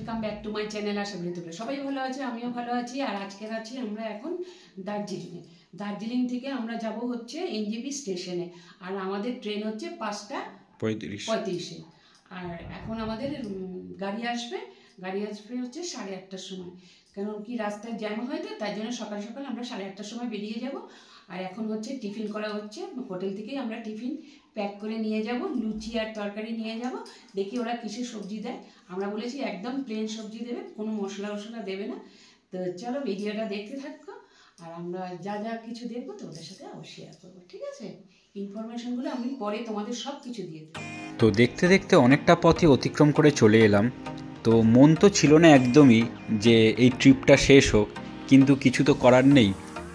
Welcome back to my channel. আশা করি তোমরা সবাই ভালো আছে, আমিও ভালো আছি। আর আজকের আছি আমরা এখন দার্জিলিংয়ে। দার্জিলিং থেকে আমরা যাব হচ্ছে এনজেপি স্টেশনে। আর আমাদের ট্রেন হচ্ছে 5:35-এ। আর এখন আমাদের গাড়ি আসবে হচ্ছে 8:30-টার সময়। কারণ কি রাস্তায় জ্যাম হয়, তো তাই জন্য সকাল সকাল আমরা 8:30-টার সময় বেরিয়ে যাব। আর এখন হচ্ছে টিফিন করা হচ্ছে, হোটেল থেকেই আমরা টিফিন প্যাক করে নিয়ে যাব, লুচি আর তরকারি নিয়ে যাব। দেখি ওরা কিসের সবজি দেয়। আমরা বলেছি একদম প্লেন সবজি দেবে, কোনো মশলা দেবে না। তো চলো ভিডিওটা দেখতে থাকো, আর আমরা যা যা কিছু দেখবো তোমাদের সাথে অবশ্যই শেয়ার করবো, ঠিক আছে? ইনফরমেশনগুলো আমি পরে তোমাদের সব কিছু দিয়ে দেবো। তো দেখতে দেখতে অনেকটা পথে অতিক্রম করে চলে এলাম। তো মন তো ছিল না একদমই যে এই ট্রিপটা শেষ হোক, কিন্তু কিছু তো করার নেই,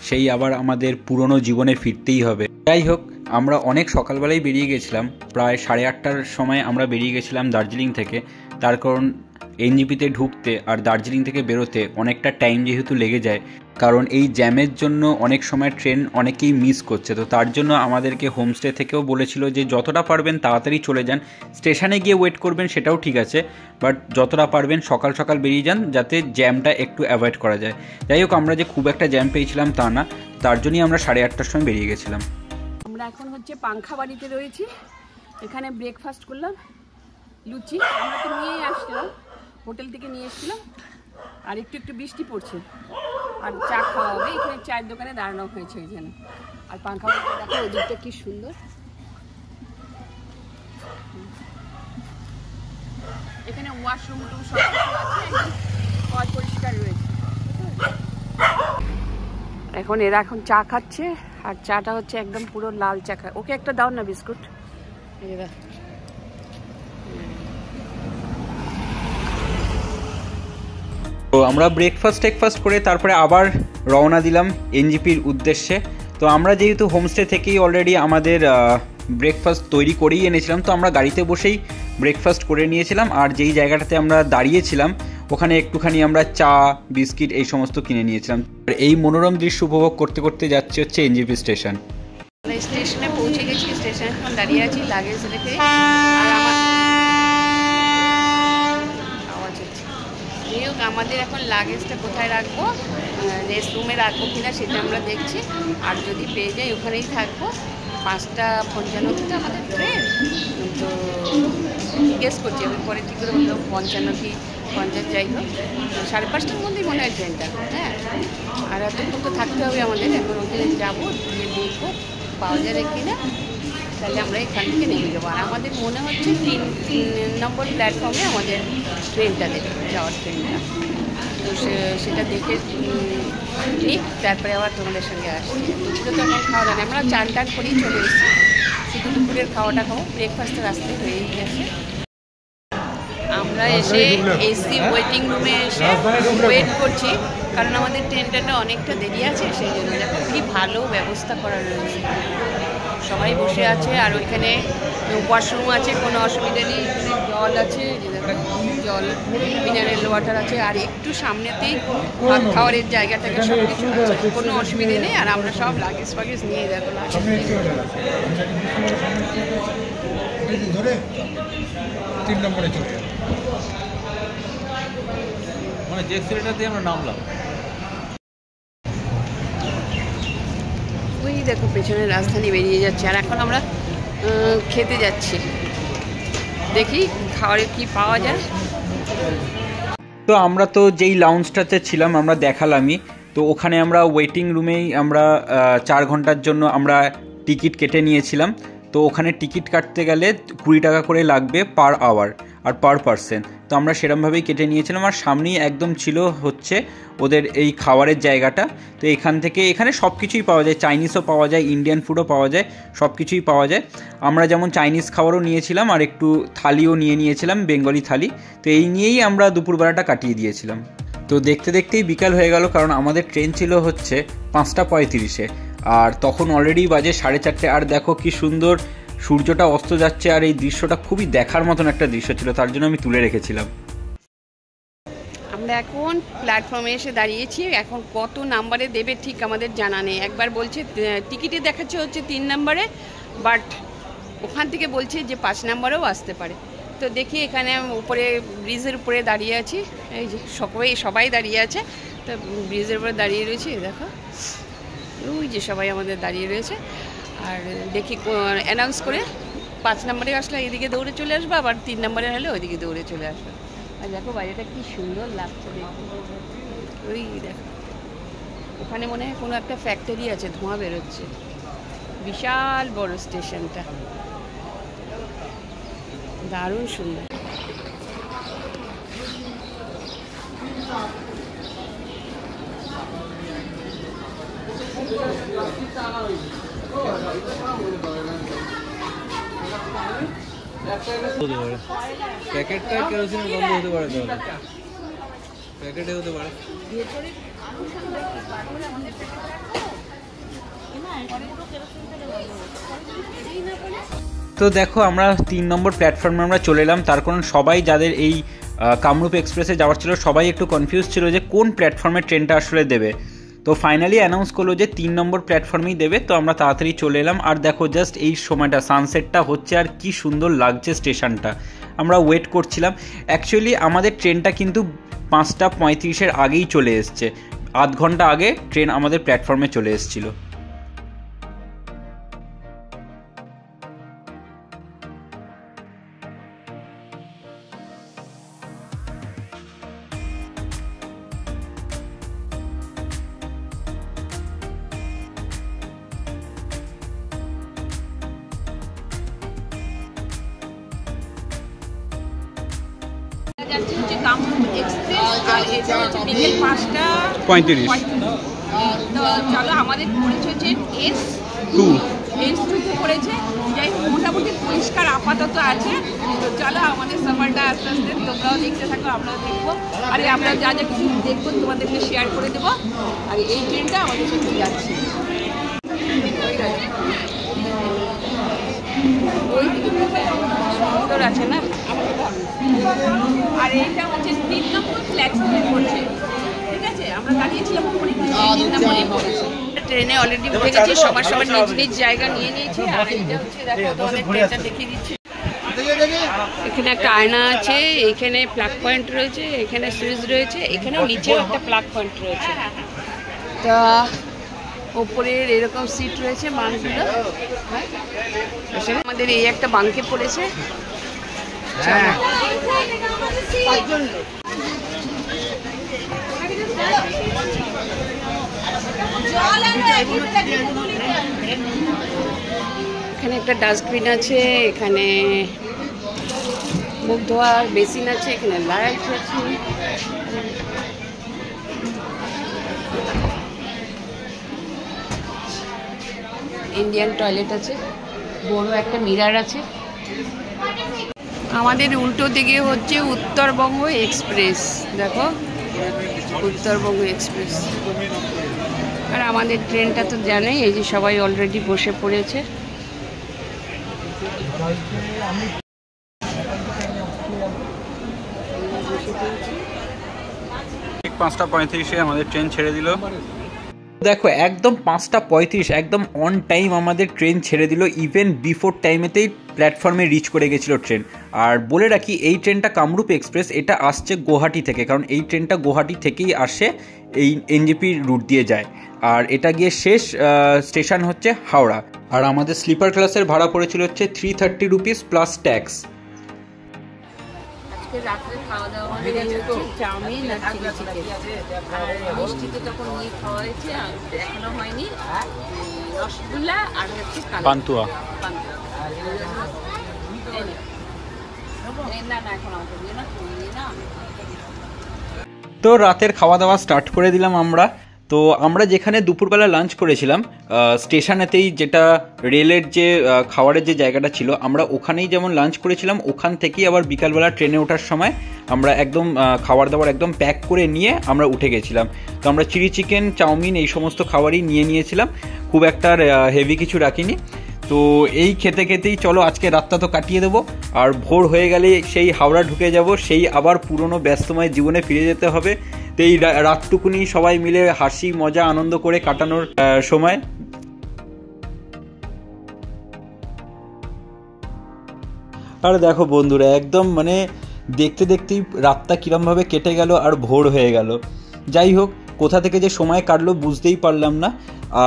সেই আবার আমাদের পুরনো জীবনে ফিরতেই হবে। যাই হোক, আমরা অনেক সকালবেলায় বেরিয়ে গেছিলাম, প্রায় 8:30টার সময় আমরা বেরিয়ে গেছিলাম দার্জিলিং থেকে। তার কারণ এনজেপিতে ঢুকতে আর দার্জিলিং থেকে বেরোতে অনেকটা টাইম যেহেতু লেগে যায়, কারণ এই জ্যামের জন্য অনেক সময় ট্রেন অনেকেই মিস করছে। তো তার জন্য আমাদেরকে হোমস্টে থেকেও বলেছিল যে যতটা পারবেন তাড়াতাড়ি চলে যান, স্টেশনে গিয়ে ওয়েট করবেন সেটাও ঠিক আছে, বাট যতটা পারবেন সকাল সকাল বেরিয়ে যান যাতে জ্যামটা একটু অ্যাভয়েড করা যায়। যাই হোক, আমরা যে খুব একটা জ্যাম পেয়েছিলাম তা না, তার জন্যই আমরা 8:30টার সময় বেরিয়ে গেছিলাম। আমরা এখন হচ্ছে পাংখা বাড়িতে রয়েছি। এখানে ব্রেকফাস্ট করলাম, লুচি আমরা তো নিয়েই আসছিলাম, হোটেল থেকে নিয়ে এসেছিলাম। আর একটু একটু বৃষ্টি পড়ছে, আর চা খাওয়া হবে। এখানে চায়ের দোকানে দাঁড়ানো হয়েছে ওই জন্য। আর পাংখা বাড়িতে দেখো ওদিকটা কি সুন্দর। এখানে ওয়াশরুম টুম সব কিছু আছে, পরিষ্কার রয়েছে। এরা এখন চা খাচ্ছে, আর চাটা হচ্ছে একদম পুরো লাল চা খায়। ওকে একটা দাও না বিস্কুট। তো আমরা ব্রেকফাস্ট করে তারপরে আবার রওনা দিলাম এনজেপির উদ্দেশ্যে। তো আমরা যেহেতু হোমস্টে থেকেই অলরেডি আমাদের ব্রেকফাস্ট তৈরি করেই এনেছিলাম, তো আমরা গাড়িতে বসেই ব্রেকফাস্ট করে নিয়েছিলাম। আর যেই জায়গাটাতে আমরা দাঁড়িয়েছিলাম ওখানে একটুখানি আমরা চা বিস্কিট এই সমস্ত কিনে নিয়েছিলাম। আর এই মনোরম দৃশ্য উপভোগ করতে করতে যাচ্ছে হচ্ছে এনজেপি স্টেশন। স্টেশনে পৌঁছে গেছি, স্টেশনে এখন দাঁড়িয়ে আছি লাগেজ রেখে। আমাদের এখন লাগেজটা কোথায় রাখবো, রেস্ট রুমে রাখবো কিনা সেটা আমরা দেখছি। আর যদি পেয়ে যাই ওখানেই থাকবো। 5:55 আমাদের ট্রেন, তো গেস করছি আমি পরে কী করে বললাম 55 কি 50, যাই হোক 5:30টার মধ্যেই মনে হয় ট্রেনটা। হ্যাঁ, আর এতক্ষণ তো থাকতে হবে আমাদের। এখন ওখানে যাবো, গিয়ে দেখবো পাওয়া যাবে কিনা, তাহলে আমরা এখান থেকে নেমে যাবো। আর আমাদের মনে হচ্ছে 3 নম্বর প্ল্যাটফর্মে আমাদের ট্রেনটা দেবে, যাওয়ার ট্রেনটা। তো সেটা দেখে নিই, তারপরে আবার তোমাদের সঙ্গে আসছি। দুপুরে তো এখন খাওয়া দাওয়া, আমরা চান টান করেই চলে এসেছি, শুধু দুপুরের খাওয়াটা খাবো। ব্রেকফাস্টের রাস্তায় হয়েই গেছে। আমরা এসে এসি ওয়েটিং রুমে এসে ওয়েট করছি, কারণ আমাদের ট্রেনটা অনেকটা দেরি আছে। সেই জন্য দেখো কি ভালো ব্যবস্থা করা রয়েছে, সবাই বসে আছে। আর ওইখানে ওয়াশরুম আছে, কোনো অসুবিধা নেই। এখানে জল আছে, জল মিনারেল ওয়াটার আছে। আর একটু সামনেতেই ভাত খাওয়ারের জায়গা থেকে সব কিছু আছে, কোনো অসুবিধে নেই। আর আমরা সব লাগেজ ফাগেজ নিয়ে দেখো তিন নম্বরে চলে গেল, মানে যে সিলেটাতে আমরা নামলাম। ওই দেখো পেছনে রাজধানী বেরিয়ে যাচ্ছে। আর এখন আমরা খেতে যাচ্ছি, দেখি খাবারে কি পাওয়া যায়। তো আমরা তো যেই লাউঞ্জটাতে ছিলাম আমরা দেখালামই, তো ওখানে আমরা ওয়েটিং রুমেই আমরা 4 ঘন্টার জন্য আমরা টিকিট কেটে নিয়েছিলাম। তো ওখানে টিকিট কাটতে গেলে 20 টাকা করে লাগবে পার আওয়ার আর পার পারসন। তো আমরা সেরকমভাবেই কেটে নিয়েছিলাম। আর সামনেই একদম ছিল হচ্ছে ওদের এই খাবারের জায়গাটা। তো এখানে সব কিছুই পাওয়া যায়, চাইনিজও পাওয়া যায়, ইন্ডিয়ান ফুডও পাওয়া যায়, সব কিছুই পাওয়া যায়। আমরা যেমন চাইনিজ খাবারও নিয়েছিলাম আর একটু থালিও নিয়েছিলাম, বেঙ্গলি থালি। তো এই নিয়েই আমরা দুপুরবেলাটা কাটিয়ে দিয়েছিলাম। তো দেখতে দেখতেই বিকাল হয়ে গেল, কারণ আমাদের ট্রেন ছিল হচ্ছে 5:35-এ, আর তখন অলরেডি বাজে 4:30। আর দেখো কি সুন্দর সূর্যটা অস্ত যাচ্ছে, আর এই দৃশ্যটা খুবই দেখার মতন একটা দৃশ্য ছিল, তার জন্য আমি তুলে রেখেছিলাম। আমরা এখন প্ল্যাটফর্মে এসে দাঁড়িয়েছি। এখন কত নাম্বারে দেবে ঠিক আমাদের জানা নেই। একবার বলছে টিকিটে দেখাচ্ছে হচ্ছে 3 নম্বরে, বাট ওখান থেকে বলছে যে 5 নম্বরেও আসতে পারে। তো দেখি এখানে উপরে ব্রিজের উপরে দাঁড়িয়ে আছি, এই যে সবাই দাঁড়িয়ে আছে। তো ব্রিজের উপরে দাঁড়িয়ে রয়েছি, দেখো ওই যে সবাই আমাদের দাঁড়িয়ে রয়েছে। আর দেখি অ্যানাউন্স করে 5 নম্বরে আসলে এদিকে দৌড়ে চলে আসবে, আবার 3 নম্বরে হলে ওইদিকে দৌড়ে চলে আসবে। আর দেখো বাইরেটা কি সুন্দর লাগছে দেখো, ওই দেখো ওখানে মনে হয় কোনো একটা ফ্যাক্টরি আছে, ধোঁয়া বেরোচ্ছে। বিশাল বড় স্টেশনটা, দারুণ সুন্দর। প্যাকেটটা কেরোসিনের গন্ধ হতে পারে, তাহলে প্যাকেটে হতে পারে। তো দেখো আমরা 3 নম্বর প্ল্যাটফর্মে আমরা চলে এলাম, তার কারণ সবাই যাদের এই কামরূপ এক্সপ্রেসে যাওয়ার ছিল সবাই একটু কনফিউজ ছিল যে কোন প্ল্যাটফর্মে ট্রেনটা আসলে দেবে। তো ফাইনালি অ্যানাউন্স করলো যে 3 নম্বর প্ল্যাটফর্মেই দেবে। তো আমরা তাড়াতাড়ি চলে এলাম, আর দেখো জাস্ট এই সময়টা সানসেটটা হচ্ছে আর কি সুন্দর লাগছে স্টেশনটা। আমরা ওয়েট করছিলাম, অ্যাকচুয়ালি আমাদের ট্রেনটা কিন্তু 5:35 আগেই চলে এসছে, আধ ঘন্টা আগে ট্রেন আমাদের প্ল্যাটফর্মে চলে এসেছিলো। যাচ্ছে হচ্ছে কামরূপ এক্সপ্রেস, আর এটা হচ্ছে বিকেল 5:35। তো চলো, আমাদের পড়েছে হচ্ছে S2 পড়েছে। যাই হোক, মোটামুটি পরিষ্কার আপাতত আছে। তো চলো আমাদের সফরটা আস্তে আস্তে তোমরাও দেখতে থাকো, আমরাও দেখবো, আর আমরা যা যা কিছু দেখবো তোমাদেরকে শেয়ার করে দেবো। আর এই ট্রেনটা আমাদের সাথে যাচ্ছে, ওই সুন্দর আছে না। আর এইটা হচ্ছে 3 নম্বর প্ল্যাটফর্মে পড়ছে, ঠিক আছে? আমরা দাঁড়িয়েছিলাম ওখানে, 3 নম্বরে পড়েছে। ট্রেনে অলরেডি উঠে গেছি, সবার নিজ নিজ জায়গা নিয়ে নিয়েছি। আর এইটা হচ্ছে দেখো, তোমাদের ট্রেনটা দেখিয়ে দিচ্ছি। এখানে একটা আয়না আছে, এখানে প্লাগ পয়েন্ট রয়েছে, এখানে সুইচ রয়েছে, এখানেও নিচেও একটা প্লাগ পয়েন্ট রয়েছে। তা ওপরের এরকম সিট রয়েছে বাঙ্কগুলো। আমাদের এই একটা বাঙ্কে পড়েছে। এখানে একটা ডাস্টবিন আছে, এখানে মুখ ধোয়ার বেসিন আছে, এখানে লাইট আছে, ইন্ডিয়ান টয়লেট আছে, বড় একটা মিরার আছে। আমাদের উল্টো দিকে হচ্ছে উত্তরবঙ্গ এক্সপ্রেস, দেখো উত্তরবঙ্গ এক্সপ্রেস। আর আমাদের ট্রেনটা তো জানেই, এই যে সবাই অলরেডি বসে পড়েছে। 5:35 আমাদের ট্রেন ছেড়ে দিল। দেখো একদম 5:35 একদম অন টাইম আমাদের ট্রেন ছেড়ে দিল, ইভেন বিফোর টাইমেতেই প্ল্যাটফর্মে রিচ করে গেছিলো ট্রেন। আর বলে রাখি, এই ট্রেনটা কামরূপ এক্সপ্রেস, এটা আসছে গুয়াহাটি থেকে, কারণ এই ট্রেনটা গুয়াহাটি থেকেই আসে, এই এনজেপি রুট দিয়ে যায়। আর এটা গিয়ে শেষ স্টেশন হচ্ছে হাওড়া। আর আমাদের স্লিপার ক্লাসের ভাড়া পড়েছিল হচ্ছে 330 রুপিস প্লাস ট্যাক্স। রাত্রে খাওয়া দাওয়া চাউমিন আর চিলি চিকেন, আর মিষ্টিতে তখন নিয়ে খাওয়া হয়েছে, এখনো হয়নি রসগোল্লা আর হচ্ছে পান্তুয়া। তো রাতের খাওয়া দাওয়া স্টার্ট করে দিলাম আমরা। তো আমরা যেখানে দুপুরবেলা লাঞ্চ করেছিলাম স্টেশনেতেই, যেটা রেলের যে খাবারের যে জায়গাটা ছিল, আমরা ওখানেই যেমন লাঞ্চ করেছিলাম, ওখান থেকেই আবার বিকালবেলা ট্রেনে ওঠার সময় আমরা একদম খাবার দাবার একদম প্যাক করে নিয়ে আমরা উঠে গেছিলাম। তো আমরা চিলি চিকেন, চাউমিন এই সমস্ত খাবারই নিয়ে নিয়েছিলাম, খুব একটা হেভি কিছু রাখিনি। তো এই খেতে খেতেই চলো আজকে রাতটা তো কাটিয়ে দেবো, আর ভোর হয়ে গেলে সেই হাওড়া ঢুকে যাব, সেই আবার পুরনো ব্যস্তময় জীবনে ফিরে যেতে হবে। তো এই রাতটুকুনি সবাই মিলে হাসি মজা আনন্দ করে কাটানোর সময়। আর দেখো বন্ধুরা একদম মানে দেখতে দেখতেই রাতটা কীরমভাবে কেটে গেল আর ভোর হয়ে গেল। যাই হোক, কোথা থেকে যে সময় কাটলো বুঝতেই পারলাম না।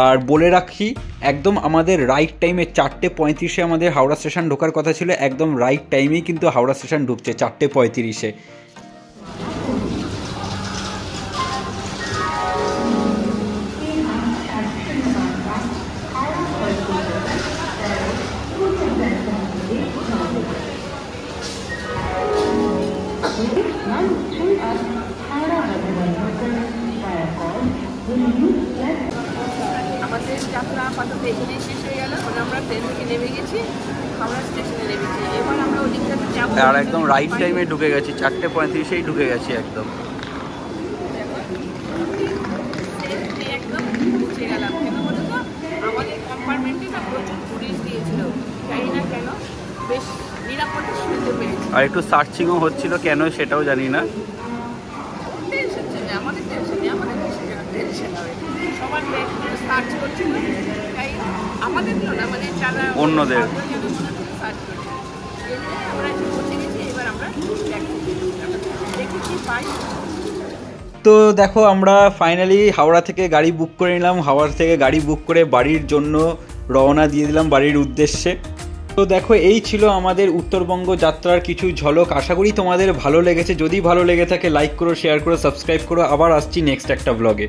আর বলে রাখি, একদম আমাদের রাইট টাইমে 4:35 আমাদের হাওড়া স্টেশন ঢোকার কথা ছিল, একদম রাইট টাইমেই কিন্তু হাওড়া স্টেশন ঢুকছে 4:35। আমাদের যাত্রা আপাতত এখানেই শেষ হয়ে গেল। আমরা ট্রেন থেকে নেমে গেছি, হাওড়া স্টেশনে নেমেছি। এবার আমরা ওদিকটাতে যাবো। আর একদম রাইট টাইমে ঢুকে গেছি, 4:35 ঢুকে গেছি একদম। একদম পৌঁছে গেলাম। কেন বলো তো, আমাদের কম্পার্টমেন্টে না প্রচুর টুরিস্ট দিয়েছিল, জানি না কেন, বেশ নিরাপদে শুনতে পেরেছি। আর একটু সার্চিংও হচ্ছিল, কেন সেটাও জানি না। টেনশন ছিল, আমাদের টেনশন নেই, আমাদের টেনশন হবে। সবার সার্চ করছিল, তাই আমাদের তো না, মানে যারা অন্যদের সার্চ করছে। আমরা একটু পৌঁছে গেছি, এবার আমরা দেখি কি পাই। তো দেখো, আমরা ফাইনালি হাওড়া থেকে গাড়ি বুক করে নিলাম। হাওড়া থেকে গাড়ি বুক করে বাড়ির জন্য রওনা দিয়ে দিলাম, বাড়ির উদ্দেশ্যে। তো দেখো, এই ছিল আমাদের উত্তরবঙ্গ যাত্রার কিছু ঝলক। আশা করি তোমাদের ভালো লেগেছে। যদি ভালো লেগে থাকে লাইক করো, শেয়ার করো, সাবস্ক্রাইব করো। আবার আসছি নেক্সট একটা ব্লগে।